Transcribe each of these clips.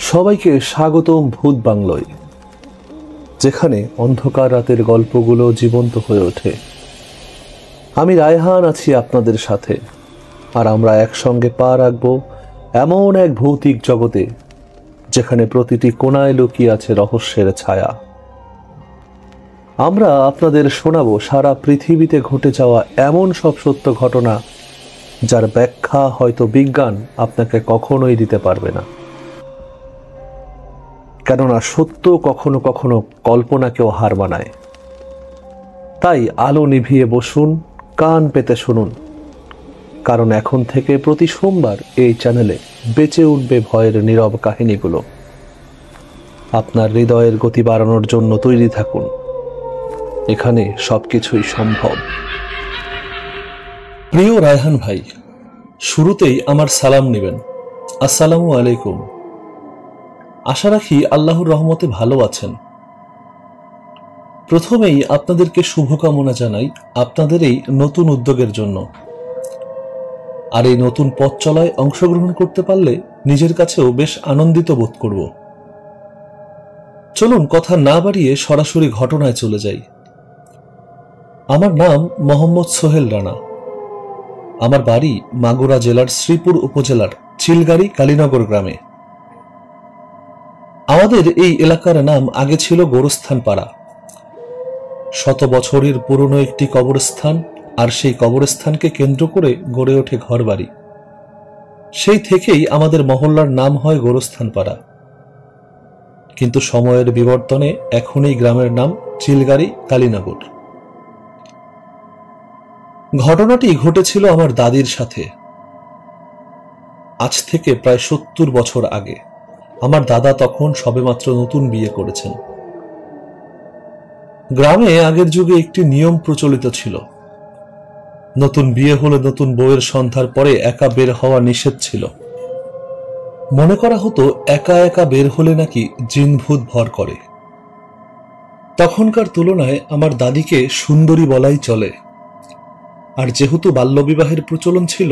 সবাইকে স্বাগতম ভূত বাংলোয়, যেখানে অন্ধকার রাতের গল্পগুলো জীবন্ত হয়ে ওঠে। আমি রায়হান আছি আপনাদের সাথে, আর আমরা একসঙ্গে পা রাখব এমন এক ভৌতিক জগতে যেখানে প্রতিটি কোণায় লুকিয়ে আছে রহস্যের ছায়া। আমরা আপনাদের শোনাবো সারা পৃথিবীতে ঘটে যাওয়া এমন সব সত্য ঘটনা যার ব্যাখ্যা হয়তো বিজ্ঞান আপনাকে কখনোই দিতে পারবে না। কেননা সত্য কখনো কখনো কল্পনাকেও হার মানায়। তাই আলো নিভিয়ে বসুন, কান পেতে শুনুন, কারণ এখন থেকে প্রতি সোমবার এই চ্যানেলে বেঁচে উঠবে ভয়ের নীরব কাহিনীগুলো। আপনার হৃদয়ের গতি বাড়ানোর জন্য তৈরি থাকুন, এখানে সবকিছুই সম্ভব। প্রিয় রায়হান ভাই, শুরুতেই আমার সালাম নেবেন। আসসালামু আলাইকুম। আশা রাখি আল্লাহর রহমতে ভালো আছেন। প্রথমেই আপনাদেরকে শুভকামনা জানাই আপনাদের এই নতুন উদ্যোগের জন্য। আর এই নতুন পথ চলায় অংশগ্রহণ করতে পারলে নিজের কাছেও বেশ আনন্দিত বোধ করব। চলুন কথা না বাড়িয়ে সরাসরি ঘটনায় চলে যাই। আমার নাম মোহাম্মদ সোহেল রানা। আমার বাড়ি মাগুরা জেলার শ্রীপুর উপজেলার চিলগাড়ি কালীনগর গ্রামে। আমাদের এই এলাকার নাম আগে ছিল গোরস্থান পাড়া। শত বছরের পুরনো একটি কবরস্থান, আর সেই কবরস্থানকে কেন্দ্র করে গড়ে ওঠে ঘরবাড়ি। সেই থেকেই আমাদের মহল্লার নাম হয় গোরস্থান পাড়া। কিন্তু সময়ের বিবর্তনে এখন এই গ্রামের নাম চিলগাড়ি কালীনগর। ঘটনাটি ঘটেছিল আমার দাদির সাথে আজ থেকে প্রায় ৭০ বছর আগে। আমার দাদা তখন সবেমাত্র নতুন বিয়ে করেছেন। গ্রামে আগের যুগে একটি নিয়ম প্রচলিত ছিল। নতুন বিয়ে হলে নতুন বউয়ের সন্ধ্যার পরে একা বের হওয়া নিষেধ ছিল। মনে করা হতো একা একা বের হলে নাকি জিন ভূত ভর করে। তখনকার তুলনায় আমার দাদিকে সুন্দরী বলাই চলে। আর যেহেতু বাল্যবিবাহের প্রচলন ছিল,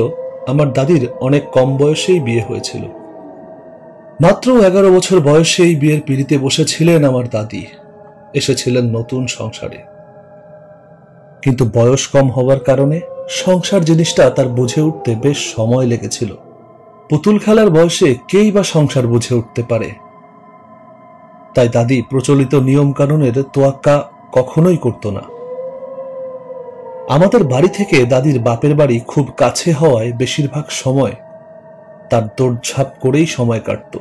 আমার দাদির অনেক কম বয়সেই বিয়ে হয়েছিল। মাত্র 11 বছর বয়সেই বিয়ের পিঁড়িতে বসেছিলেন আমার দাদি। এসেছিলেন নতুন সংসারে। কিন্তু বয়স কম হওয়ার কারণে সংসার জিনিসটা তার বুঝে উঠতে বেশ সময় লেগেছিল। পুতুল খেলার বয়সে কেই বা সংসার বুঝে উঠতে পারে। তাই দাদি প্রচলিত নিয়ম কানুনের তোয়াক্কা কখনোই করত না। আমাদের বাড়ি থেকে দাদির বাপের বাড়ি খুব কাছে হওয়ায় বেশিরভাগ সময় তার দৌড়ঝাঁপ করেই সময় কাটত।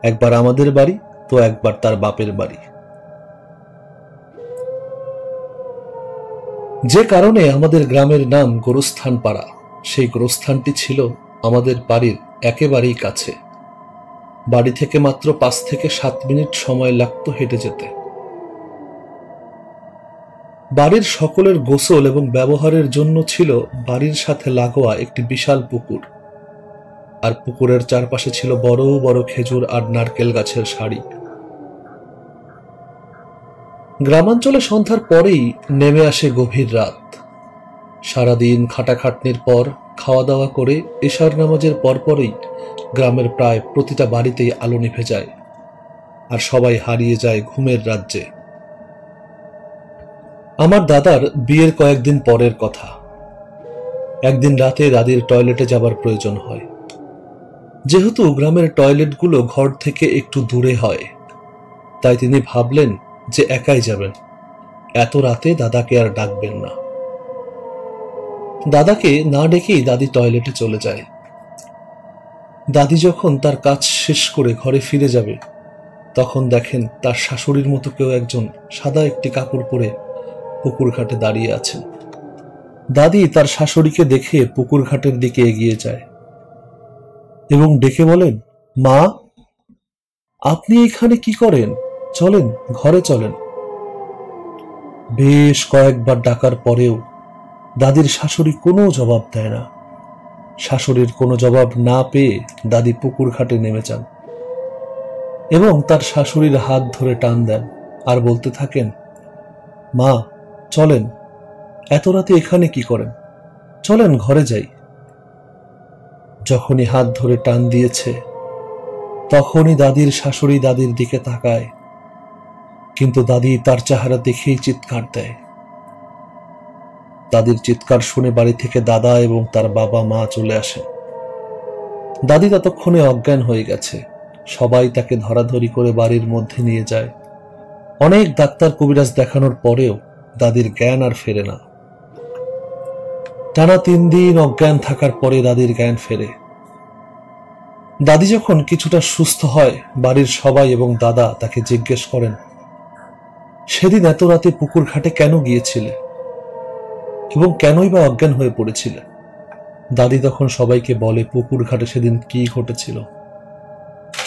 একবার আমাদের বাড়ি তো একবার তার বাপের বাড়ি। যে কারণে আমাদের গ্রামের নাম গোরস্থান পাড়া, সেই গোরস্থানটি ছিল আমাদের বাড়ির একেবারেই কাছে। বাড়ি থেকে মাত্র 5 থেকে 7 মিনিট সময় লাগতো হেঁটে যেতে। বাড়ির সকলের গোসল এবং ব্যবহারের জন্য ছিল বাড়ির সাথে লাগোয়া একটি বিশাল পুকুর, আর পুকুরের চারপাশে ছিল বড় বড় খেজুর আর নারকেল গাছের সারি। গ্রামাঞ্চলে সন্ধ্যার পরেই নেমে আসে গভীর রাত। সারাদিন খাটাখাটনির পর খাওয়া দাওয়া করে এশার নামাজের পরপরই গ্রামের প্রায় প্রতিটা বাড়িতেই আলো নিভে যায়, আর সবাই হারিয়ে যায় ঘুমের রাজ্যে। আমার দাদার বিয়ের কয়েকদিন পরের কথা। একদিন রাতে দাদির টয়লেটে যাবার প্রয়োজন হয়। যেহেতু গ্রামের টয়লেটগুলো ঘর থেকে একটু দূরে হয়, তাই তিনি ভাবলেন যে একাই যাবেন। এত রাতে দাদাকে আর ডাকবেন না। দাদাকে না ডেকেই দাদি টয়লেটে চলে যায়। দাদি যখন তার কাজ শেষ করে ঘরে ফিরে যাবে, তখন দেখেন তার শাশুড়ির মতো কেউ একজন সাদা একটি কাপড় পরে পুকুর ঘাটে দাঁড়িয়ে আছেন। দাদি তার শাশুড়িকে দেখে পুকুর ঘাটের দিকে এগিয়ে যায় এবং ডেকে বলেন, মা, আপনি এখানে কি করেন? চলেন, ঘরে চলেন। বেশ কয়েকবার ডাকার পরেও দাদির শাশুড়ি কোনো জবাব দেয় না। শাশুড়ির কোনো জবাব না পেয়ে দাদি পুকুর ঘাটে নেমে যান এবং তার শাশুড়ির হাত ধরে টান দেন আর বলতে থাকেন, মা, চলেন, এত রাতে এখানে কি করেন? চলেন, ঘরে যাই। যখনই হাত ধরে টান দিয়েছে, তখনই দাদির শাশুড়ি দাদির দিকে তাকায়, কিন্তু দাদি তার চেহারা দেখেই চিৎকার দেয়। দাদির চিৎকার শুনে বাড়ি থেকে দাদা এবং তার বাবা মা চলে আসে। দাদি ততক্ষণে অজ্ঞান হয়ে গেছে। সবাই তাকে ধরাধরি করে বাড়ির মধ্যে নিয়ে যায়। অনেক ডাক্তার কবিরাজ দেখানোর পরেও দাদির জ্ঞান আর ফেরে না। টানা 3 দিন অজ্ঞান থাকার পরে দাদির জ্ঞান ফেরে। দাদি যখন কিছুটা সুস্থ হয়, বাড়ির সবাই এবং দাদা তাকে জিজ্ঞেস করেন, সেদিন এত রাতে পুকুর ঘাটে কেন গিয়েছিলে এবং কেনই বা অজ্ঞান হয়ে পড়েছিলে? দাদি তখন সবাইকে বলে পুকুর ঘাটে সেদিন কি ঘটেছিল।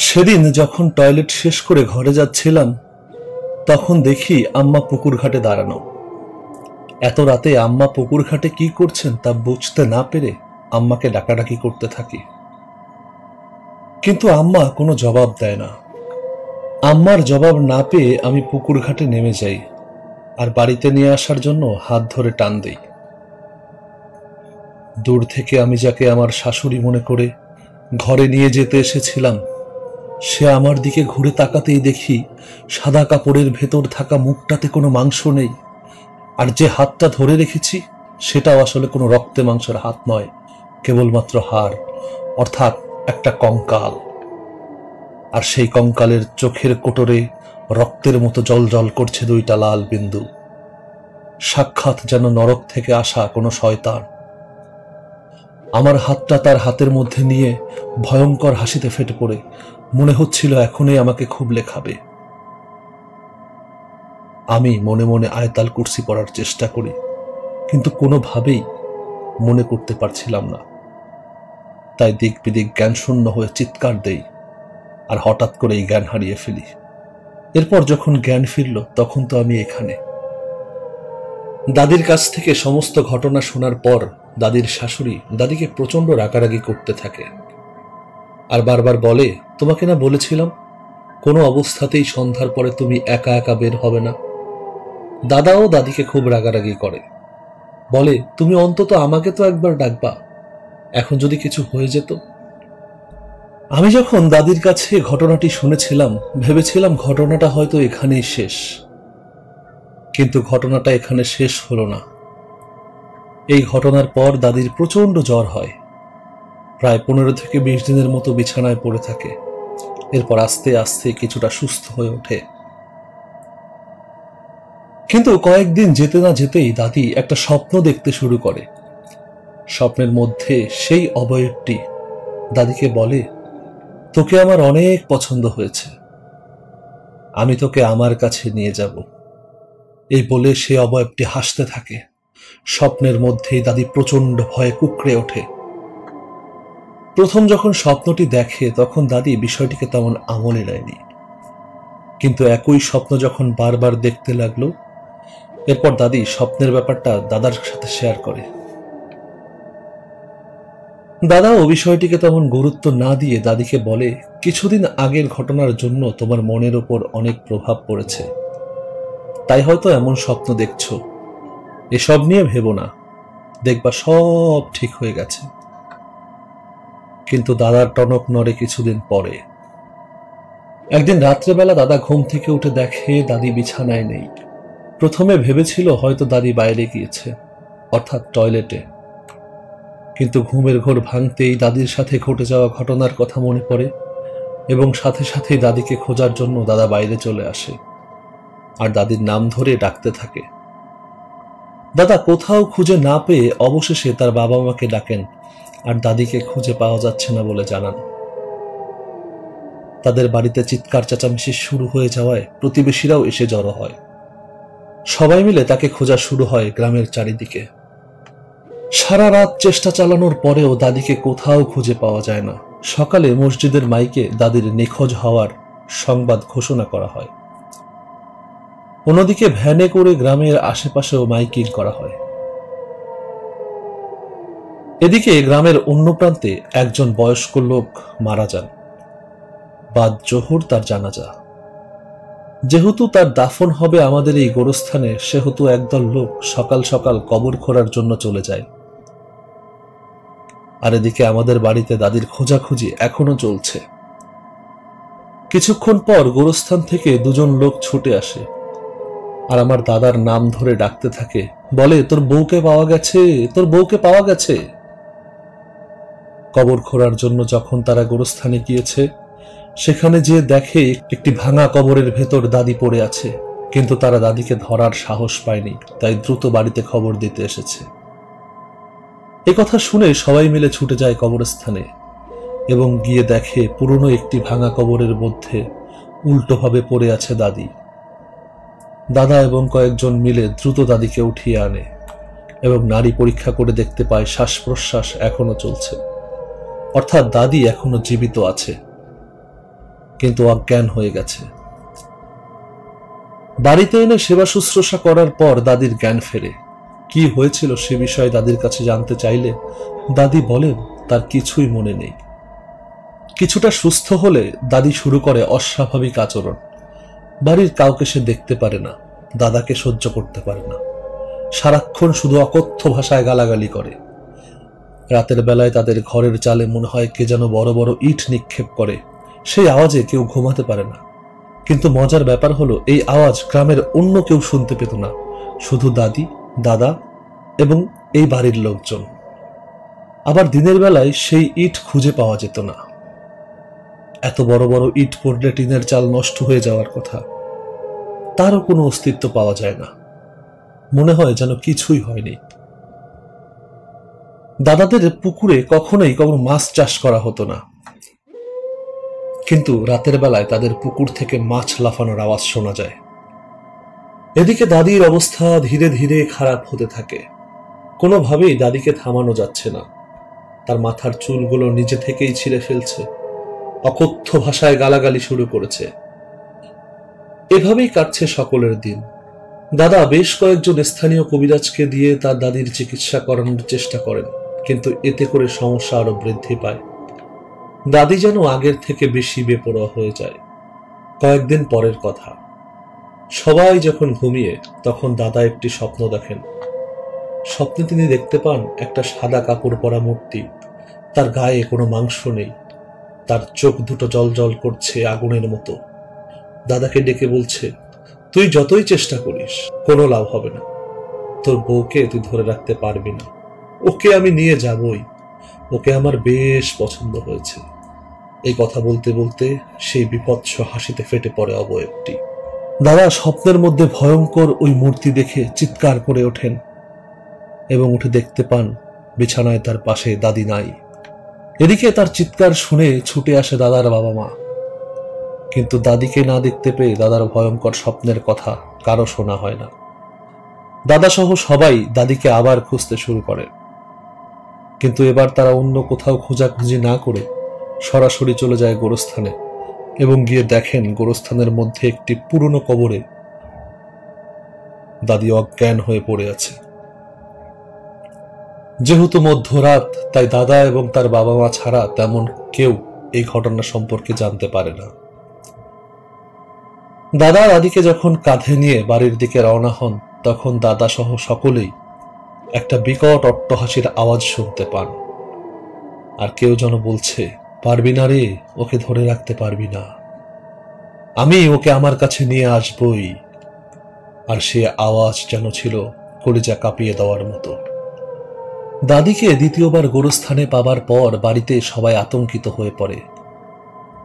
সেদিন যখন টয়লেট শেষ করে ঘরে যাচ্ছিলাম, তখন দেখি আম্মা পুকুর ঘাটে দাঁড়ানো। এত রাতে আম্মা পুকুর ঘাটে কি করছেন তা বুঝতে না পেরে আম্মাকে ডাকাডাকি করতে থাকি, কিন্তু আম্মা কোনো জবাব দেয় না। আম্মার জবাব না পেয়ে আমি পুকুর ঘাটে নেমে যাই আর বাড়িতে নিয়ে আসার জন্য হাত ধরে টান দেই। দূর থেকে আমি যাকে আমার শাশুড়ি মনে করে ঘরে নিয়ে যেতে এসেছিলাম, সে আমার দিকে ঘুরে তাকাতেই দেখি সাদা কাপড়ের ভেতর থাকা মুখটাতে কোনো মাংস নেই, আর যে হাতটা ধরে রেখেছি সেটাও আসলে কোনো রক্তে মাংসের হাত নয়, কেবলমাত্র হাড়, অর্থাৎ একটা কঙ্কাল। আর সেই কঙ্কালের চোখের কোটরে রক্তের মতো জল করছে 2টা লাল বিন্দু, সাক্ষাৎ যেন নরক থেকে আসা কোনো শয়তান। আমার হাতটা তার হাতের মধ্যে নিয়ে ভয়ঙ্কর হাসিতে ফেটে পড়ে মনে হচ্ছিল এখনই আমাকে খুবলে খাবে। আমি মনে মনে আয়তাল কুরসি পড়ার চেষ্টা করি, কিন্তু কোনোভাবেই মনে করতে পারছিলাম না। তাই দিক বিদিক জ্ঞান শূন্য হয়ে চিৎকার দেই আর হঠাৎ করেই জ্ঞান হারিয়ে ফেলি। এরপর যখন জ্ঞান ফিরল, তখন তো আমি এখানে। দাদির কাছ থেকে সমস্ত ঘটনা শোনার পর দাদির শাশুড়ি দাদিকে প্রচন্ড রাগারাগি করতে থাকে আর বারবার বলে, তোমাকে না বলেছিলাম কোনো অবস্থাতেই সন্ধ্যার পরে তুমি একা একা বের হবে না। দাদাও দাদিকে খুব রাগারাগি করে, বলে তুমি অন্তত আমাকে তো একবার ডাকবা, এখন যদি কিছু হয়ে যেত। আমি যখন দাদির কাছে ঘটনাটি শুনেছিলাম, ভেবেছিলাম ঘটনাটা হয়তো এখানেই শেষ, কিন্তু ঘটনাটা এখানে শেষ হলো না। এই ঘটনার পর দাদির প্রচন্ড জ্বর হয়, প্রায় 15 থেকে 20 দিনের মতো বিছানায় পড়ে থাকে। এরপর আস্তে আস্তে কিছুটা সুস্থ হয়ে ওঠে। কিন্তু কয়েকদিন যেতে না যেতেই দাদি একটা স্বপ্ন দেখতে শুরু করে। স্বপ্নের মধ্যে সেই অবয়বটি দাদিকে বলে, তোকে আমার অনেক পছন্দ হয়েছে, আমি তোকে আমার কাছে নিয়ে যাব। এই বলে সে অবয়বটি হাসতে থাকে। স্বপ্নের মধ্যেই দাদি প্রচন্ড ভয়ে কুঁকড়ে ওঠে। প্রথম যখন স্বপ্নটি দেখে তখন দাদি বিষয়টিকে তেমন আমলে নেয়নি, কিন্তু একই স্বপ্ন যখন বারবার দেখতে লাগলো, এরপর দাদি স্বপ্নের ব্যাপারটা দাদার সাথে শেয়ার করে। দাদাও বিষয়টিকে তেমন গুরুত্ব না দিয়ে দাদিকে বলে, কিছুদিন আগের ঘটনার জন্য তোমার মনের ওপর অনেক প্রভাব পড়েছে, তাই হয়তো এমন স্বপ্ন দেখছো। এসব নিয়ে ভেবো না, দেখবা সব ঠিক হয়ে গেছে। কিন্তু দাদার টনক নড়ে কিছুদিন পরে। একদিন রাত্রেবেলা দাদা ঘুম থেকে উঠে দেখে দাদি বিছানায় নেই। প্রথমে ভেবেছিল হয়তো দাদি বাইরে গিয়েছে, অর্থাৎ টয়লেটে, কিন্তু ঘুমের ঘোর ভাঙতেই দাদির সাথে ঘটে যাওয়া ঘটনার কথা মনে পড়ে এবং সাথে সাথেই দাদিকে খোঁজার জন্য দাদা বাইরে চলে আসে আর দাদির নাম ধরে ডাকতে থাকে। দাদা কোথাও খুঁজে না পেয়ে অবশেষে তার বাবা মাকে ডাকেন আর দাদিকে খুঁজে পাওয়া যাচ্ছে না বলে জানান। তাদের বাড়িতে চিৎকার চেঁচামেচি শুরু হয়ে যাওয়ায় প্রতিবেশীরাও এসে জড়ো হয়। সবাই মিলে তাকে খোঁজা শুরু হয় গ্রামের চারিদিকে। সারা রাত চেষ্টা চালানোর পরেও দাদিকে কোথাও খুঁজে পাওয়া যায় না। সকালে মসজিদের মাইকে দাদির নিখোঁজ হওয়ার সংবাদ ঘোষণা করা হয়। অন্যদিকে ভ্যানে করে গ্রামের আশেপাশেও মাইকিং করা হয়। এদিকে গ্রামের অন্য প্রান্তে একজন বয়স্ক লোক মারা যান। বাদ জোহর তার জানাজা। যেহেতু তার দাফন হবে আমাদের এই গোরস্থানে, সেহেতু একদল লোক সকাল সকাল কবর খোঁড়ার জন্য চলে যায়। আর এদিকে আমাদের বাড়িতে দাদির খোঁজাখুঁজি এখনো চলছে। কিছুক্ষণ পর গোরস্থান থেকে দুজন লোক ছুটে আসে আর আমার দাদার নাম ধরে ডাকতে থাকে, বলে, তোর বউকে পাওয়া গেছে, তোর বউকে পাওয়া গেছে। কবর খোঁড়ার জন্য যখন তারা গোরস্থানে গিয়েছে, সেখানে যে দেখে একটি ভাঙা কবরের ভেতর দাদি পড়ে আছে, কিন্তু তারা দাদিকে ধরার সাহস পায়নি, তাই দ্রুত বাড়িতে খবর দিতে এসেছে। এ কথা শুনে সবাই মিলে ছুটে যায় কবরস্থানে এবং গিয়ে দেখে পুরনো একটি ভাঙা কবরের মধ্যে উল্টোভাবে পড়ে আছে দাদি। দাদা এবং কয়েকজন মিলে দ্রুত দাদিকে উঠিয়ে আনে এবং নাড়ি পরীক্ষা করে দেখতে পায় শ্বাস প্রশ্বাস এখনো চলছে, অর্থাৎ দাদি এখনো জীবিত আছে, কিন্তু অজ্ঞান হয়ে গেছে। বাড়িতে এনে সেবা শুশ্রূষা করার পর দাদির জ্ঞান ফেরে। কি হয়েছিল সে বিষয়ে দাদির কাছে জানতে চাইলে দাদি বলেন তার কিছুই মনে নেই। কিছুটা সুস্থ হলে দাদি শুরু করে অস্বাভাবিক আচরণ। বাড়ির কাউকে সে দেখতে পারে না, দাদাকে সহ্য করতে পারে না, সারাক্ষণ শুধু অকথ্য ভাষায় গালাগালি করে। রাতের বেলায় তাদের ঘরের চালে মনে হয় কে যেন বড় বড় ইট নিক্ষেপ করে, সেই আওয়াজে কেউ ঘুমাতে পারে না। কিন্তু মজার ব্যাপার হলো এই আওয়াজ গ্রামের অন্য কেউ শুনতে পেত না, শুধু দাদি, দাদা এবং এই বাড়ির লোকজন। আবার দিনের বেলায় সেই ইট খুঁজে পাওয়া যেত না। এত বড় বড় ইট পড়লে টিনের চাল নষ্ট হয়ে যাওয়ার কথা, তারও কোনো অস্তিত্ব পাওয়া যায় না। মনে হয় যেন কিছুই হয়নি। দাদাদের পুকুরে কখনোই কোনো মাছ চাষ করা হতো না, কিন্তু রাতের বেলায় তাদের পুকুর থেকে মাছ লাফানোর আওয়াজ শোনা যায়। এদিকে দাদির অবস্থা ধীরে ধীরে খারাপ হতে থাকে। কোনোভাবেই দাদিকে থামানো যাচ্ছে না। তার মাথার চুলগুলো নিজে থেকেই ছিঁড়ে ফেলছে, অকথ্য ভাষায় গালাগালি শুরু করেছে। এভাবেই কাটছে সকলের দিন। দাদা বেশ কয়েকজন স্থানীয় কবিরাজকে দিয়ে তার দাদির চিকিৎসা করানোর চেষ্টা করেন, কিন্তু এতে করে সমস্যা আরো বৃদ্ধি পায়। দাদি যেন আগের থেকে বেশি বেপরোয়া হয়ে যায়। কয়েকদিন পরের কথা, সবাই যখন ঘুমিয়ে, তখন দাদা একটি স্বপ্ন দেখেন। স্বপ্নে তিনি দেখতে পান একটা সাদা কাপড় পরা মূর্তি, তার গায়ে কোনো মাংস নেই, তার চোখ দুটো জল করছে আগুনের মতো। দাদাকে ডেকে বলছে, তুই যতই চেষ্টা করিস কোনো লাভ হবে না, তোর বউকে তুই ধরে রাখতে পারবি না, ওকে আমি নিয়ে যাবই, ওকে আমার বেশ পছন্দ হয়েছে। এই কথা বলতে বলতে সেই বিভৎস হাসিতে ফেটে পড়ে অবয়বটি। দাদা স্বপ্নের মধ্যে ভয়ঙ্কর ওই মূর্তি দেখে চিৎকার করে ওঠেন এবং উঠে দেখতে পান বিছানায় তার পাশে দাদি নাই। এদিকে তার চিৎকার শুনে ছুটে আসে দাদার বাবা মা, কিন্তু দাদিকে না দেখতে পেয়ে দাদার ভয়ঙ্কর স্বপ্নের কথা কারো শোনা হয় না। দাদা সহ সবাই দাদিকে আবার খুঁজতে শুরু করে, কিন্তু এবার তারা অন্য কোথাও খোঁজাখুঁজি না করে সরাসরি চলে যায় গোরস্থানে এবং গিয়ে দেখেন গোরস্থানের মধ্যে একটি পুরনো কবরে দাদি অজ্ঞান হয়ে পড়ে আছে। যেহেতু মধ্যরাত, তাই দাদা এবং তার বাবা মা ছাড়া তেমন কেউ এই ঘটনা সম্পর্কে জানতে পারে না। দাদা দাদিকে যখন কাঁধে নিয়ে বাড়ির দিকে রওনা হন, তখন দাদা সহ সকলেই একটা বিকট অট্টহাসির আওয়াজ শুনতে পান, আর কেউ যেন বলছে, পারবি না রে, ওকে ধরে রাখতে পারবি না, আমি ওকে আমার কাছে নিয়ে আসবই। আর সে আওয়াজ যেন ছিল কলিজা কাঁপিয়ে দেওয়ার মতো। দাদিকে দ্বিতীয়বার গোরস্থানে পাবার পর বাড়িতে সবাই আতঙ্কিত হয়ে পড়ে।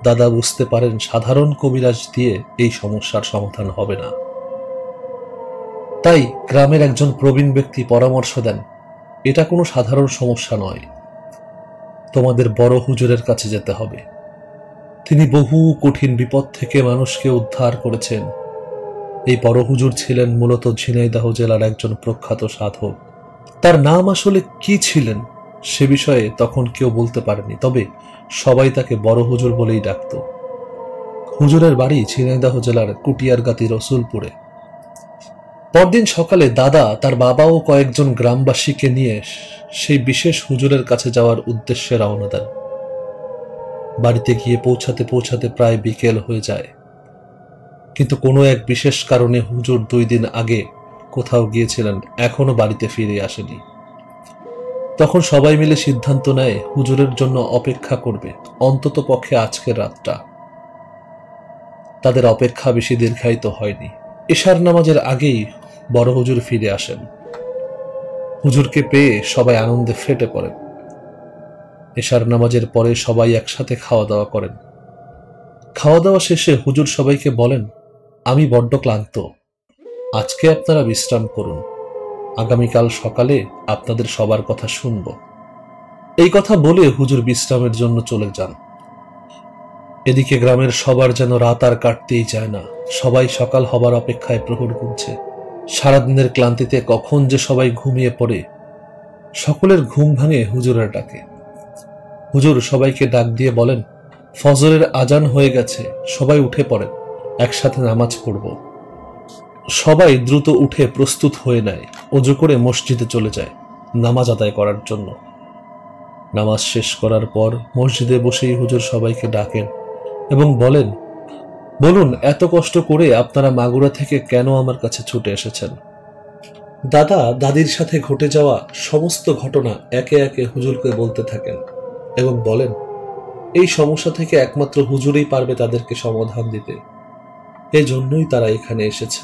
দাদা বুঝতে পারেন সাধারণ কবিরাজ দিয়ে এই সমস্যার সমাধান হবে না। তাই গ্রামের একজন প্রবীণ ব্যক্তি পরামর্শ দেন, এটা কোনো সাধারণ সমস্যা নয়, তোমাদের বড় হুজুরের কাছে যেতে হবে। তিনি বহু কঠিন বিপদ থেকে মানুষকে উদ্ধার করেছেন। এই বড় হুজুর ছিলেন মূলত ঝিনাইদহ জেলার একজন প্রখ্যাত সাধক। তার নাম আসলে কি ছিলেন সে বিষয়ে তখন কেউ বলতে পারেনি, তবে সবাই তাকে বড় হুজুর বলেই ডাকত। হুজুরের বাড়ি ঝিনাইদহ জেলার কুটিয়ারগাতি রসুলপুরে। পরদিন সকালে দাদা, তার বাবা ও কয়েকজন গ্রামবাসীকে নিয়ে সেই বিশেষ হুজুরের কাছে যাওয়ার উদ্দেশ্যে রওনা দেন। বাড়িতে গিয়ে পৌঁছাতে পৌঁছাতে প্রায় বিকেল হয়ে যায়, কিন্তু কোনো এক বিশেষ কারণে হুজুর 2 দিন আগে কোথাও গিয়েছিলেন, এখনো বাড়িতে ফিরে আসেনি। তখন সবাই মিলে সিদ্ধান্ত নেয় হুজুরের জন্য অপেক্ষা করবে অন্তত পক্ষে আজকের রাতটা। তাদের অপেক্ষা বেশি দীর্ঘায়িত হয়নি। এশার নামাজের আগেই বড় হুজুর ফিরে আসেন। হুজুরকে পেয়ে সবাই আনন্দে ফেটে পড়েন। এশার নামাজের পরে সবাই একসাথে খাওয়া দাওয়া করেন। খাওয়া দাওয়া শেষে হুজুর সবাইকে বলেন, আমি বড্ড ক্লান্ত, আজকে আপনারা বিশ্রাম করুন, আগামীকাল সকালে আপনাদের সবার কথা শুনব। এই কথা বলে হুজুর বিশ্রামের জন্য চলে যান। এদিকে গ্রামের সবার যেন রাত আর কাটতেই চায় না। সবাই সকাল হবার অপেক্ষায় প্রহর গুনছে। সারাদিনের ক্লান্তিতে কখন যে সবাই ঘুমিয়ে পড়ে। সকলের ঘুম ভাঙে হুজুরের ডাকে। হুজুর সবাইকে ডাক দিয়ে বলেন, ফজরের আজান হয়ে গেছে, সবাই উঠে পড়েন, একসাথে নামাজ পড়ব। সবাই দ্রুত উঠে প্রস্তুত হয়ে নেয়, ওযু করে মসজিদে চলে যায় নামাজ আদায় করার জন্য। নামাজ শেষ করার পর মসজিদে বসেই হুজুর সবাইকে ডাকেন এবং বলেন, বলুন এত কষ্ট করে আপনারা মাগুরা থেকে কেন আমার কাছে ছুটে এসেছেন? দাদা দাদির সাথে ঘটে যাওয়া সমস্ত ঘটনা একে একে হুজুরকে বলতে থাকেন এবং বলেন, এই সমস্যা থেকে একমাত্র হুজুরই পারবে তাদেরকে সমাধান দিতে, এজন্যই তারা এখানে এসেছে।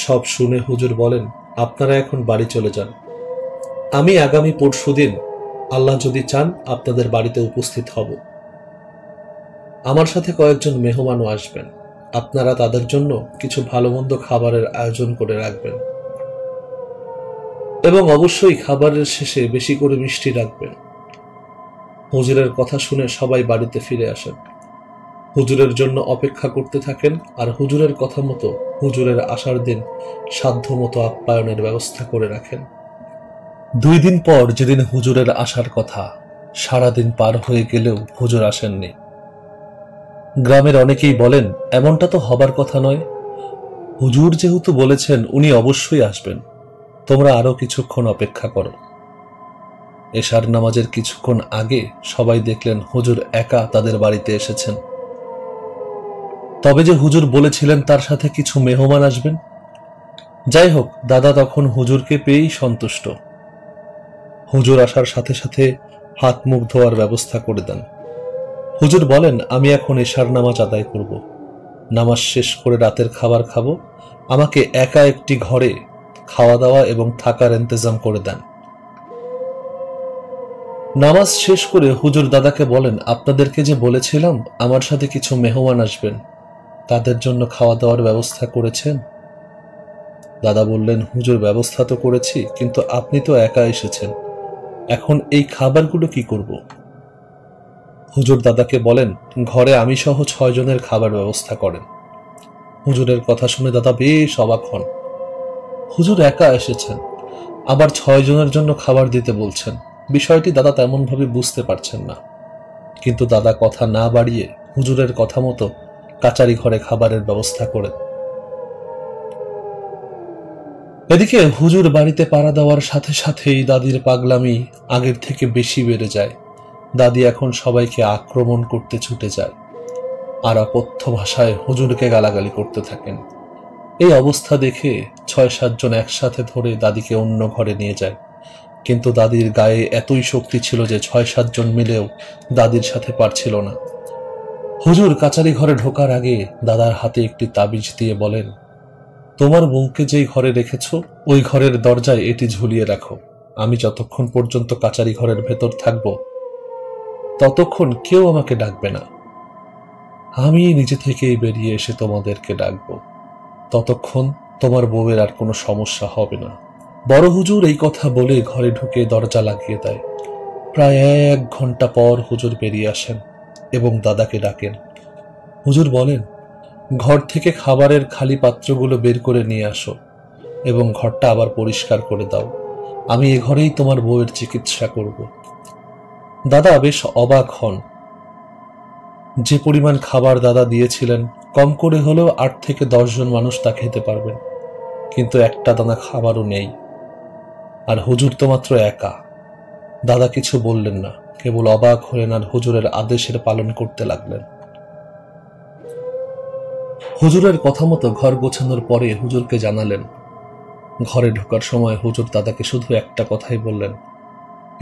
সব শুনে হুজুর বলেন, আপনারা এখন বাড়ি চলে যান। আমি আগামী পরশুদিন আল্লাহ যদি চান আপনাদের বাড়িতে উপস্থিত হব। আমার সাথে কয়েকজন মেহমানও আসবেন, আপনারা তাদের জন্য কিছু ভালো মন্দ খাবারের আয়োজন করে রাখবেন এবং অবশ্যই খাবারের শেষে বেশি করে মিষ্টি রাখবেন। হুজুরের কথা শুনে সবাই বাড়িতে ফিরে আসেন। হুজুরের জন্য অপেক্ষা করতে থাকেন আর হুজুরের কথা মতো হুজুরের আসার দিন সাধ্য মতো আপ্যায়নের ব্যবস্থা করে রাখেন। 2 দিন পর যেদিন হুজুরের আসার কথা, সারাদিন পার হয়ে গেলেও হুজুর আসেননি। গ্রামের অনেকেই বলেন, এমনটা তো হবার কথা নয়, হুজুর যেহেতু বলেছেন উনি অবশ্যই আসবেন, তোমরা আরো কিছুক্ষণ অপেক্ষা করো। এশার নামাজের কিছুক্ষণ আগে সবাই দেখলেন হুজুর একা তাদের বাড়িতে এসেছেন। তবে যে হুজুর বলেছিলেন তার সাথে কিছু মেহমান আসবেন। যাই হোক, দাদা তখন হুজুরকে পেয়েই সন্তুষ্ট। হুজুর আসার সাথে সাথে হাত মুখ ধোয়ার ব্যবস্থা করে দেন। হুজুর বলেন, আমি এখন এশার নামাজ আদায় করব, নামাজ শেষ করে রাতের খাবার খাবো, আমাকে একা একটি ঘরে খাওয়া দাওয়া এবং থাকার ইন্তজাম করে দেন। নামাজ শেষ করে হুজুর দাদাকে বলেন, আপনাদেরকে যে বলেছিলাম আমার সাথে কিছু মেহমান আসবেন, তাদের জন্য খাওয়া দাওয়ার ব্যবস্থা করেছেন? দাদা বললেন, হুজুর ব্যবস্থা তো করেছি, কিন্তু আপনি তো একা এসেছেন, এখন এই খাবারগুলো কি করব? হুজুর দাদাকে বলেন, ঘরে আমি সহ 6 জনের খাবার ব্যবস্থা করেন। হুজুরের কথা শুনে দাদা বেশ অবাক হন। হুজুর একা এসেছেন, আবার 6 জনের জন্য খাবার দিতে বলছেন। বিষয়টি দাদা তেমন ভাবে বুঝতে পারছেন না, কিন্তু দাদা কথা না বাড়িয়ে হুজুরের কথা মতো কাচারি ঘরে খাবারের ব্যবস্থা করেন। এদিকে হুজুর বাড়িতে পাড়া দেওয়ার সাথে সাথেই দাদির পাগলামি আগের থেকে বেশি বেড়ে যায়। দাদি এখন সবাইকে আক্রমণ করতে ছুটে যায় আর অকথ্য ভাষায় হুজুরকে গালাগালি করতে থাকেন। এই অবস্থা দেখে 6-7 জন একসাথে ধরে দাদিকে অন্য ঘরে নিয়ে যায়, কিন্তু দাদির গায়ে এতই শক্তি ছিল যে 6-7 জন মিলেও দাদির সাথে পারছিল না। হুজুর কাচারি ঘরে ঢোকার আগে দাদার হাতে একটি তাবিজ দিয়ে বলেন, তোমার বোনকে যেই ঘরে রেখেছ ওই ঘরের দরজায় এটি ঝুলিয়ে রাখো। আমি যতক্ষণ পর্যন্ত কাচারি ঘরের ভেতর থাকব ততক্ষণ কেউ আমাকে ডাকবে না, আমি নিজে থেকেই বেরিয়ে এসে তোমাদেরকে ডাকব, ততক্ষণ তোমার বউয়ের আর কোনো সমস্যা হবে না। বড় হুজুর এই কথা বলে ঘরে ঢুকে দরজা লাগিয়ে দেয়। প্রায় 1 ঘন্টা পর হুজুর বেরিয়ে আসেন এবং দাদাকে ডাকেন। হুজুর বলেন, ঘর থেকে খাবারের খালি পাত্রগুলো বের করে নিয়ে আসো এবং ঘরটা আবার পরিষ্কার করে দাও, আমি এ ঘরেই তোমার বউয়ের চিকিৎসা করব। দাদা বেশ অবাক হন। যে পরিমাণ খাবার দাদা দিয়েছিলেন, কম করে হলেও 8 থেকে 10 জন মানুষ তা খেতে পারবেন, কিন্তু একটা দানা খাবারও নেই। আর হুজুর তো মাত্র একা। দাদা কিছু বললেন না, কেবল অবাক হলেন আর হুজুরের আদেশের পালন করতে লাগলেন। হুজুরের কথা মতো ঘর গোছানোর পরে হুজুরকে জানালেন। ঘরে ঢোকার সময় হুজুর দাদাকে শুধু একটা কথাই বললেন,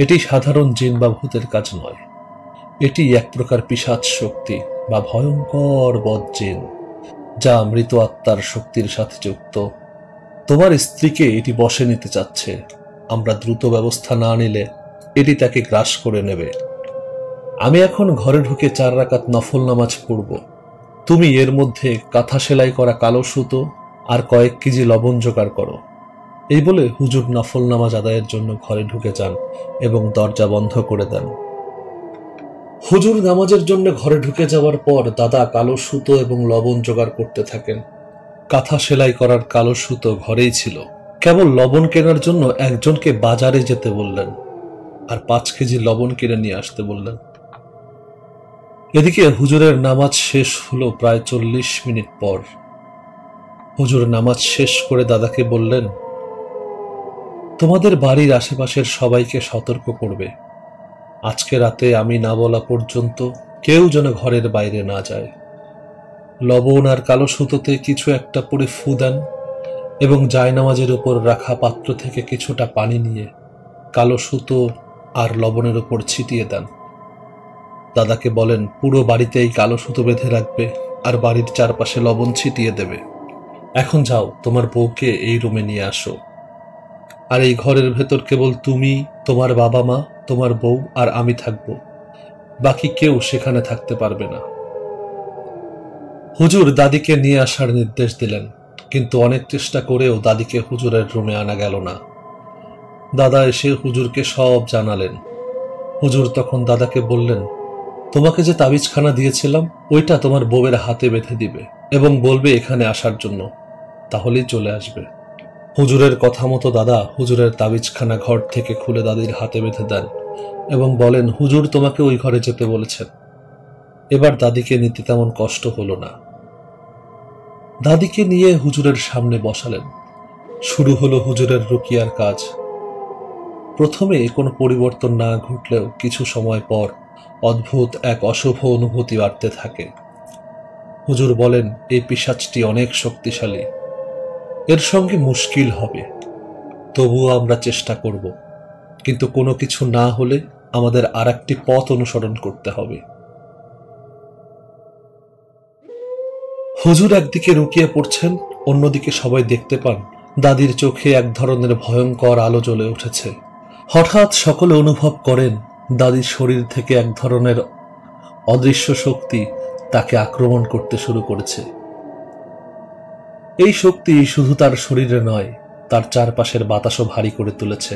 এটি সাধারণ জিন বা ভূতের কাজ নয়, এটি এক প্রকার পিশাচ শক্তি বা ভয়ঙ্কর বদ জিন। যা মৃত আত্মার শক্তির সাথে যুক্ত। তোমার স্ত্রীকে এটি বশে নিতে চাচ্ছে। আমরা দ্রুত ব্যবস্থা না নিলে এটি তাকে গ্রাস করে নেবে। আমি এখন ঘরে ঢুকে 4 রাকাত নফল নামাজ পড়ব। তুমি এর মধ্যে কাঁথা সেলাই করা কালো সুতো আর কয়েক কেজি লবণ জোগাড় করো। এই বলে হুজুর নফল নামাজ আদায়ের জন্য ঘরে ঢুকে যান এবং দরজা বন্ধ করে দেন। হুজুর নামাজের জন্য ঘরে ঢুকে যাওয়ার পর দাদা কালো সুতো এবং লবণ জোগাড় করতে থাকেন। কাঁথা সেলাই করার কালো সুতো ঘরেই ছিল। কেবল লবণ কেনার জন্য একজনকে বাজারে যেতে বললেন আর 5 কেজি লবণ কিনে নিয়ে আসতে বললেন। এদিকে হুজুরের নামাজ শেষ হলো প্রায় 40 মিনিট পর। হুজুর নামাজ শেষ করে দাদাকে বললেন, তোমাদের বাড়ির আশেপাশের সবাইকে সতর্ক করবে, আজকে রাতে আমি না বলা পর্যন্ত কেউ যেন ঘরের বাইরে না যায়। লবণ আর কালো সুতোতে কিছু একটা পরে ফু দেন এবং জায়নামাজের উপর রাখা পাত্র থেকে কিছুটা পানি নিয়ে কালো সুতো আর লবণের উপর ছিটিয়ে দেন। দাদাকে বলেন পুরো বাড়িতেই কালো সুতো বেঁধে রাখবে আর বাড়ির চারপাশে লবণ ছিটিয়ে দেবে। এখন যাও, তোমার বউকে এই রুমে নিয়ে আসো। আর এই ঘরের ভেতর কেবল তুমি, তোমার বাবা মা, তোমার বউ আর আমি থাকব। বাকি কেউ সেখানে থাকতে পারবে না। হুজুর দাদিকে নিয়ে আসার নির্দেশ দিলেন, কিন্তু অনেক চেষ্টা করেও দাদিকে হুজুরের রুমে আনা গেল না। দাদা এসে হুজুরকে সব জানালেন। হুজুর তখন দাদাকে বললেন, তোমাকে যে তাবিজখানা দিয়েছিলাম ওইটা তোমার বউয়ের হাতে বেঁধে দিবে এবং বলবে এখানে আসার জন্য, তাহলেই চলে আসবে। হুজুরের কথা মতো দাদা হুজুরের তাবিজখানা ঘর থেকে খুলে দাদির হাতে বেঁধে দেন এবং বলেন, হুজুর তোমাকে ওই ঘরে যেতে বলেছেন। এবার দাদিকে নিতে তেমন কষ্ট হলো না। দাদিকে নিয়ে হুজুরের সামনে বসালেন। শুরু হলো হুজুরের রুকিয়ার কাজ। প্রথমে কোনো পরিবর্তন না ঘটলেও কিছু সময় পর অদ্ভুত এক অশুভ অনুভূতি বাড়তে থাকে। হুজুর বলেন, এই পিশাচটি অনেক শক্তিশালী, এর সঙ্গে মুশকিল হবে, তবুও আমরা চেষ্টা করব, কিন্তু কোনো কিছু না হলে আমাদের আরেকটি পথ অনুসরণ করতে হবে। হুজুর একদিকে রুকিয়ে পড়ছেন, অন্যদিকে সবাই দেখতে পান দাদির চোখে এক ধরনের ভয়ঙ্কর আলো জ্বলে উঠেছে। হঠাৎ সকলে অনুভব করেন দাদির শরীর থেকে এক ধরনের অদৃশ্য শক্তি তাকে আক্রমণ করতে শুরু করেছে। এই শক্তি শুধু তার শরীরে নয়, তার চারপাশের বাতাসও ভারী করে তুলেছে,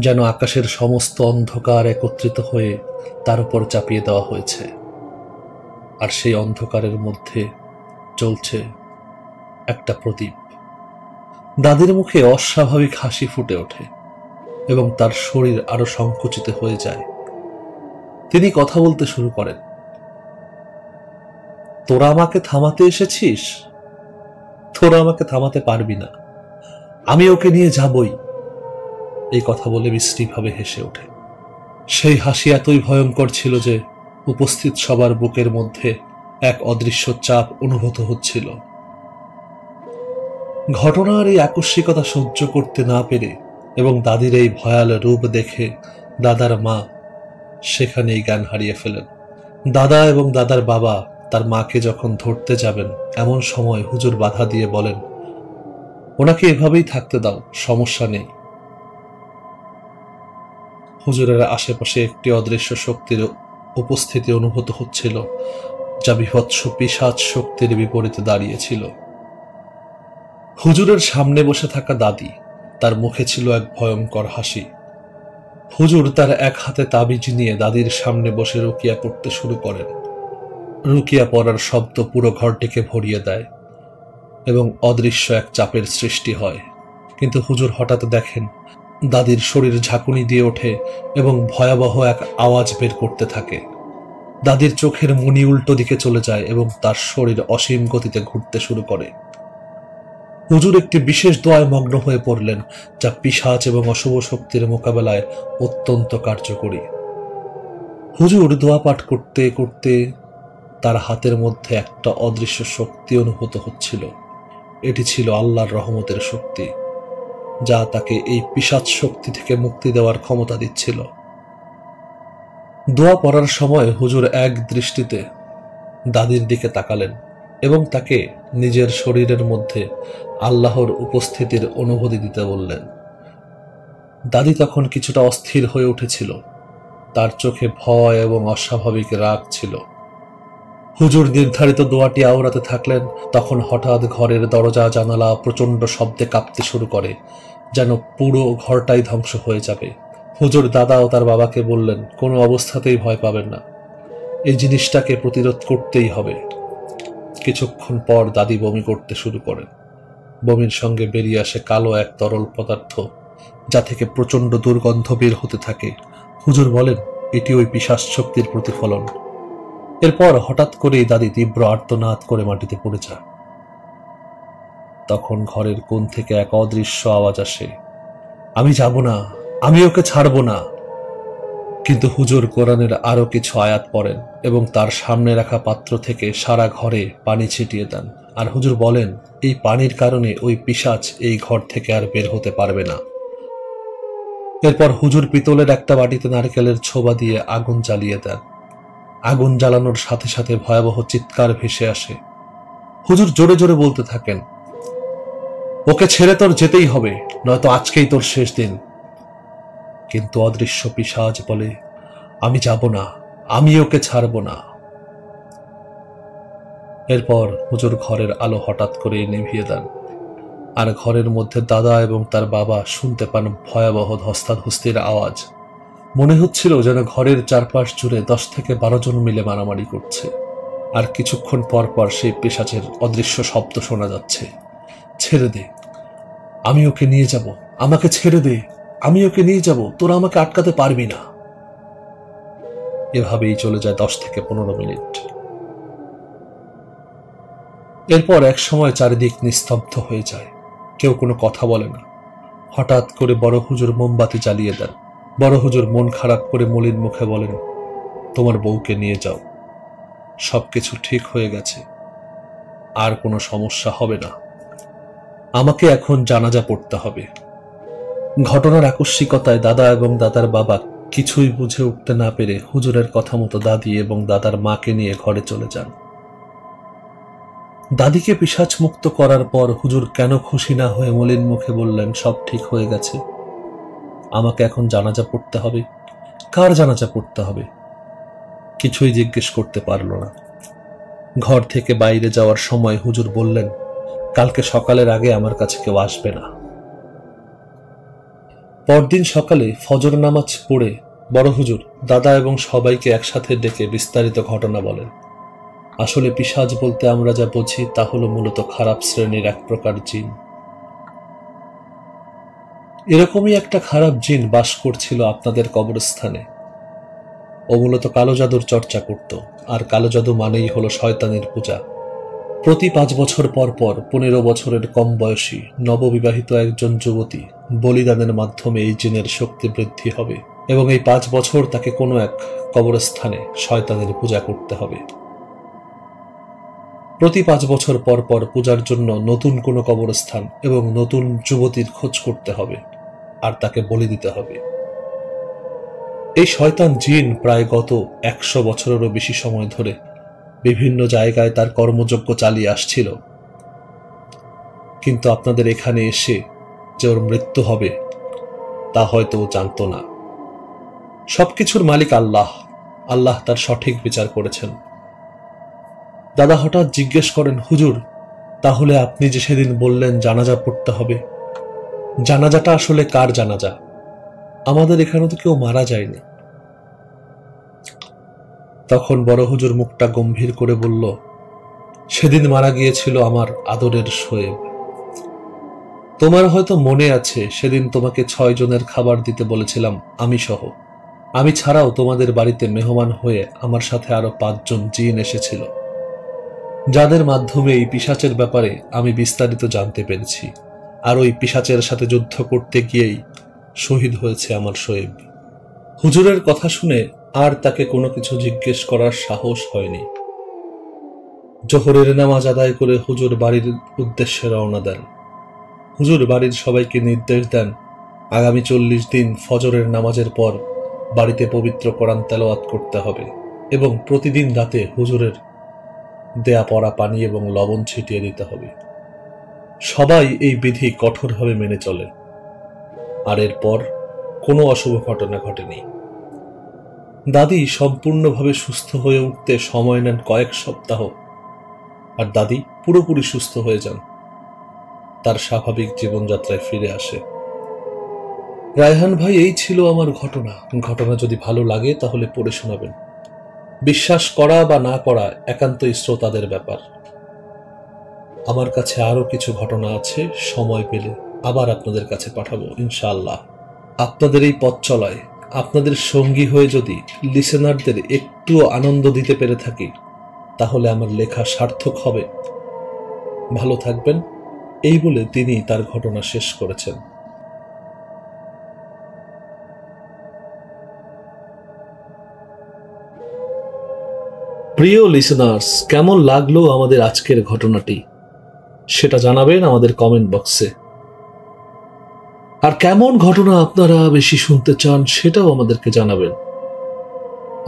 যেন আকাশের সমস্ত অন্ধকার একত্রিত হয়ে তার উপর চাপিয়ে দেওয়া হয়েছে। আর সেই অন্ধকারের মধ্যে জ্বলছে একটা প্রদীপ। দাদির মুখে অস্বাভাবিক হাসি ফুটে ওঠে এবং তার শরীর আরো সংকুচিত হয়ে যায়। তিনি কথা বলতে শুরু করেন, তোরা আমাকে থামাতে এসেছিস? তোরা আমাকে থামাতে পারবি না, আমি ওকে নিয়ে যাবই। এই কথা বলে বিশ্রীভাবে হেসে ওঠে। সেই হাসি এতই ভয়ঙ্কর ছিল যে উপস্থিত সবার বুকের মধ্যে এক অদৃশ্য চাপ অনুভূত হচ্ছিল। ঘটনার এই আকস্মিকতা সহ্য করতে না পেরে এবং দাদির এই ভয়াল রূপ দেখে দাদার মা সেখানেই জ্ঞান হারিয়ে ফেলেন। দাদা এবং দাদার বাবা তার মাকে যখন ধরতে যাবেন, এমন সময় হুজুর বাধা দিয়ে বলেন, ওনাকে এভাবেই থাকতে দাও, সমস্যা নেই। হুজুরের আশেপাশে একটি অদৃশ্য শক্তির উপস্থিতি অনুভূত হচ্ছিল, যা বিভৎস পিশাচ শক্তির বিপরীতে দাঁড়িয়েছিল। হুজুরের সামনে বসে থাকা দাদি, তার মুখে ছিল এক ভয়ঙ্কর হাসি। হুজুর তার এক হাতে তাবিজ নিয়ে দাদির সামনে বসে রুকিয়া পড়তে শুরু করেন। রুকিয়া পড়ার শব্দ পুরো ঘরটিকে ভরিয়ে দেয় এবং অদৃশ্য এক চাপের সৃষ্টি হয়। কিন্তু হুজুর হঠাৎ দেখেন দাদির শরীর ঝাঁকুনি দিয়ে ওঠে এবং ভয়াবহ এক আওয়াজ বের করতে থাকে। দাদির চোখের মনি উল্টো দিকে চলে যায় এবং তার শরীর অসীম গতিতে ঘুরতে শুরু করে। হুজুর একটি বিশেষ দোয়ায় মগ্ন হয়ে পড়লেন, যা পিশাচ এবং অশুভ শক্তির মোকাবেলায় অত্যন্ত কার্যকরী। হুজুর দোয়া পাঠ করতে করতে তার হাতের মধ্যে একটা অদৃশ্য শক্তি অনুভূত হচ্ছিল। এটি ছিল আল্লাহর রহমতের শক্তি, যা তাকে এই পিশাচ শক্তি থেকে মুক্তি দেওয়ার ক্ষমতা দিচ্ছিল। দোয়া পড়ার সময় হুজুর এক দৃষ্টিতে দাদির দিকে তাকালেন এবং তাকে নিজের শরীরের মধ্যে আল্লাহর উপস্থিতির অনুভূতি দিতে বললেন। দাদি তখন কিছুটা অস্থির হয়ে উঠেছিল। তার চোখে ভয় এবং অস্বাভাবিক রাগ ছিল। হুজুর নির্ধারিত দোয়াটি আওড়াতে থাকলেন। তখন হঠাৎ ঘরের দরজা জানালা প্রচণ্ড শব্দে কাঁপতে শুরু করে, যেন পুরো ঘরটাই ধ্বংস হয়ে যাবে। হুজুর দাদা ও তার বাবাকে বললেন, কোনো অবস্থাতেই ভয় পাবেন না, এই জিনিসটাকে প্রতিরোধ করতেই হবে। কিছুক্ষণ পর দাদি বমি করতে শুরু করেন। বমির সঙ্গে বেরিয়ে আসে কালো এক তরল পদার্থ, যা থেকে প্রচণ্ড দুর্গন্ধ বের হতে থাকে। হুজুর বলেন, এটি ওই পিশাচ শক্তির প্রতিফলন। এরপর হঠাৎ করেই দাদি তীব্র আর্তনাদ করে মাটিতে পড়ে যায়। তখন ঘরের কোণ থেকে এক অদৃশ্য আওয়াজ আসে, আমি যাব না, আমি ওকে ছাড়ব না। কিন্তু হুজুর কোরআনের আরো কিছু আয়াত পড়েন এবং তার সামনে রাখা পাত্র থেকে সারা ঘরে পানি ছিটিয়ে দেন। আর হুজুর বলেন, এই পানির কারণে ওই পিশাচ এই ঘর থেকে আর বের হতে পারবে না। এরপর হুজুর পিতলের একটা বাটিতে নারকেলের ছোবা দিয়ে আগুন জ্বালিয়ে দেন। আগুন জ্বালানোর সাথে সাথে ভয়াবহ চিৎকার ভেসে আসে। হুজুর জোরে জোরে বলতে থাকেন, ওকে ছেড়ে তোর যেতেই হবে, নয়তো আজকেই তোর শেষ দিন। কিন্তু অদৃশ্য পিশাচ বলে, আমি যাব না, আমি ওকে ছাড়ব না। এরপর হুজুর ঘরের আলো হঠাৎ করে নিভিয়ে দেন, আর ঘরের মধ্যে দাদা এবং তার বাবা শুনতে পান ভয়াবহ ধস্তাধস্তির আওয়াজ। মনে হচ্ছিল যেন ঘরের চারপাশ জুড়ে 10 থেকে 12 জন মিলে মারামারি করছে। আর কিছুক্ষণ পর পর সেই পিশাচের অদৃশ্য শব্দ শোনা যাচ্ছে, ছেড়ে দে, আমি ওকে নিয়ে যাব, আমাকে ছেড়ে দে, আমি ওকে নিয়ে যাব, তোরা আমাকে আটকাতে পারবি না। এভাবেই চলে যায় 10 থেকে 15 মিনিট। এরপর এক সময় চারিদিক নিস্তব্ধ হয়ে যায়, কেউ কোনো কথা বলে না। হঠাৎ করে বড় হুজুর মোমবাতি জ্বালিয়ে দেন। বড় হুজুর মন খারাপ করে মলিন মুখে বলেন, তোমার বউকে নিয়ে যাও, সবকিছু ঠিক হয়ে গেছে, আর কোনো সমস্যা হবে না। আমাকে এখন জানাজা পড়তে হবে। ঘটনার আকস্মিকতায় দাদা এবং দাদার বাবা কিছুই বুঝে উঠতে না পেরে হুজুরের কথা মতো দাদি এবং দাদার মাকে নিয়ে ঘরে চলে যান। দাদিকে পিশাচ মুক্ত করার পর হুজুর কেন খুশি না হয়ে মলিন মুখে বললেন, সব ঠিক হয়ে গেছে, আমাকে এখন জানাজা পড়তে হবে। কার জানাজা পড়তে হবে? কিছুই জিজ্ঞেস করতে পারল না। ঘর থেকে বাইরে যাওয়ার সময় হুজুর বললেন, কালকে সকালের আগে আমার কাছে কেউ আসবে না। পরদিন সকালে ফজর নামাজ পড়ে বড় হুজুর দাদা এবং সবাইকে একসাথে ডেকে বিস্তারিত ঘটনা বলেন। আসলে পিশাচ বলতে আমরা যা বুঝি তা হলো মূলত খারাপ শ্রেণীর এক প্রকার জিন। এরকমই একটা খারাপ জিন বাস করছিল আপনাদের কবরস্থানে। ও মূলত কালো জাদুর চর্চা করত, আর কালো জাদু মানেই হলো শয়তানের পূজা। প্রতি 5 বছর পর পর 15 বছরের কম বয়সী নববিবাহিত একজন যুবতী বলিদানের মাধ্যমে এই জিনের শক্তি বৃদ্ধি হবে, এবং এই 5 বছর তাকে কোনো এক কবরস্থানে শয়তানের পূজা করতে হবে। প্রতি 5 বছর পর পর পূজার জন্য নতুন কোনো কবরস্থান এবং নতুন যুবতীর খোঁজ করতে হবে, আর তাকে বলি দিতে হবে। এই শয়তান জিন প্রায় গত 100 বছরেরও বেশি সময় ধরে বিভিন্ন জায়গায় তার কর্মযজ্ঞ চালিয়ে আসছিল। কিন্তু আপনাদের এখানে এসে যে ওর মৃত্যু হবে তা হয়তো ও জানত না। সবকিছুর মালিক আল্লাহ, আল্লাহ তার সঠিক বিচার করেছেন। দাদা হঠাৎ জিজ্ঞেস করেন, হুজুর, তাহলে আপনি যে সেদিন বললেন জানাজা পড়তে হবে, জানাজাটা আসলে কার জানাজা? আমাদের এখানে তো কেউ মারা যায়নি। তখন বড় হুজুর মুখটা গম্ভীর করে বলল, সেদিন মারা গিয়েছিল আমার আদরের শোয়েব। তোমার হয়তো মনে আছে, সেদিন তোমাকে 6 জনের খাবার দিতে বলেছিলাম, আমি সহ। আমি ছাড়াও তোমাদের বাড়িতে মেহমান হয়ে আমার সাথে আরো 5 জন জিন এসেছিল, যাদের মাধ্যমে এই পিশাচের ব্যাপারে আমি বিস্তারিত জানতে পেরেছি। আর ওই পিশাচের সাথে যুদ্ধ করতে গিয়েই শহীদ হয়েছে আমার শোয়েব। হুজুরের কথা শুনে আর তাকে কোনো কিছু জিজ্ঞেস করার সাহস হয়নি। জোহরের নামাজ আদায় করে হুজুর বাড়ির উদ্দেশ্যে রওনা দেন। হুজুর বাড়ির সবাইকে নির্দেশ দেন, আগামী 40 দিন ফজরের নামাজের পর বাড়িতে পবিত্র কোরআন তেলাওয়াত করতে হবে, এবং প্রতিদিন রাতে হুজুরের দেয়া পড়া পানি এবং লবণ ছিটিয়ে দিতে হবে। সবাই এই বিধি কঠোরভাবে মেনে চলে, আর এরপর কোনো অশুভ ঘটনা ঘটেনি। দাদি সম্পূর্ণভাবে সুস্থ হয়ে উঠতে সময় নেন কয়েক সপ্তাহ, আর দাদি পুরোপুরি সুস্থ হয়ে যান, তার স্বাভাবিক জীবনযাত্রায় ফিরে আসে। রায়হান ভাই, এই ছিল আমার ঘটনা। ঘটনা যদি ভালো লাগে তাহলে পড়ে শোনাবেন। বিশ্বাস করা বা না করা একান্তই শ্রোতাদের ব্যাপার। আমার কাছে আরো কিছু ঘটনা আছে, সময় পেলে আবার আপনাদের কাছে পাঠাবো ইনশাআল্লাহ। আপনাদের এই পথ চলায় আপনাদের সঙ্গী হয়ে যদি লিসেনারদের একটুও আনন্দ দিতে পেরে থাকি, তাহলে আমার লেখা সার্থক হবে। ভালো থাকবেন, এই বলে তিনি তার ঘটনা শেষ করেছেন। প্রিয় লিসেনার্স, কেমন লাগলো আমাদের আজকের ঘটনাটি সেটা জানাবেন আমাদের কমেন্ট বক্সে। আর কেমন ঘটনা আপনারা বেশি শুনতে চান সেটাও আমাদেরকে জানাবেন।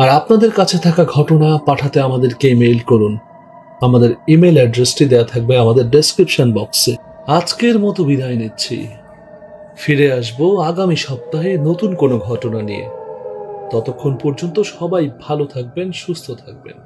আর আপনাদের কাছে থাকা ঘটনা পাঠাতে আমাদেরকে ইমেইল করুন। আমাদের ইমেল অ্যাড্রেসটি দেয়া থাকবে আমাদের ডেসক্রিপশন বক্সে। আজকের মতো বিদায় নিচ্ছি। ফিরে আসবো আগামী সপ্তাহে নতুন কোনো ঘটনা নিয়ে। ততক্ষণ পর্যন্ত সবাই ভালো থাকবেন, সুস্থ থাকবেন।